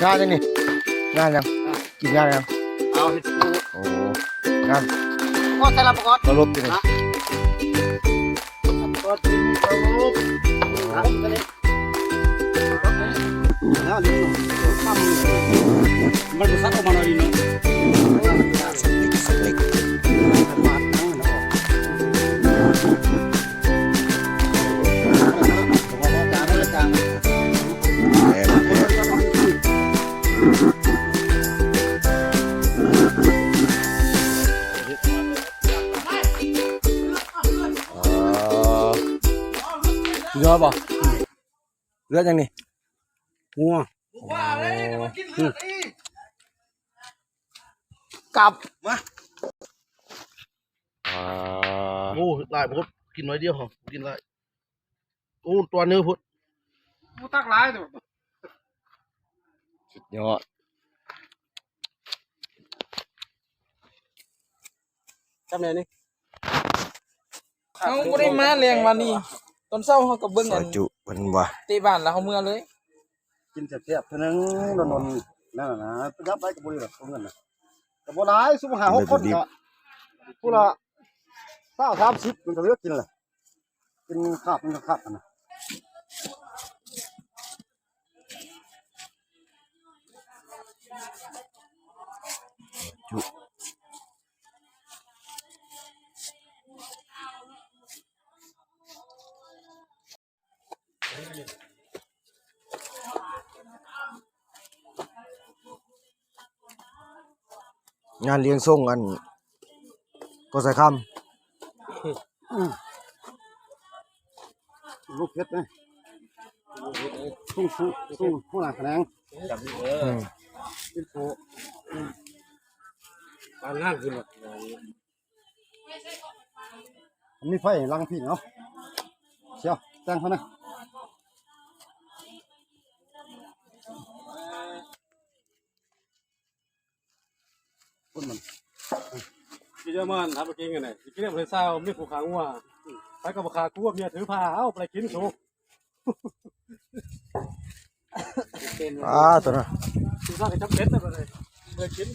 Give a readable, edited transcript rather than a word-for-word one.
งานยังนี่งานยังกินงานยังเอาเห็ดปู โอ้งาน ก็ใส่ละประกอบ เราลบดินี่ ก็ทิ้งเราลูกแล้วนี่ตั้มมันจะซักออกมาหน่อยนึงสักเล็กเรือบ่เรือยังนี่งัวกลับมาโอ้หลายพุทกินน้อยเดียวเหรอกินหลายโอ้ตัวเนื้อพุทพุทตักหลายตัวสุดยอดจำไหนนี่เขาไม่ได้มาเลี้ยงวันนี้ตอนเช้าเขาก็เบิ่ง ซ กั อน ยจุเป็นว่า ตีบ้านแล้วเขาเมื่อเลยกินแซ่บๆเท่านั้นนนนั่นนะยับไปกับบุรีหรอกตรงนั้นนะแต่บ่หลายสุภาพ6คนก็ผู้ละ20-30มันก็เลือกกินแหละกินคาบมันก็คาบกันนะจุงานเลี้ยงส่งกันก็ใส่คลูกเพชรนะสู้ผู้หลักแขนงเป็นโผการงานขึ้นหมดมีไฟลังพี่เนาะเชียวแจ้งเขานะคนมันพี่เจ้ามันทำไปกินกันไหนกินเนี่ยเลยเศร้าไม่ผูกขางัวไปกับขาคู่เมียถือผ้าเอาไปกินสุกตัวน่ะถือผ้ากับจับเป็ดอะไรเลยกิน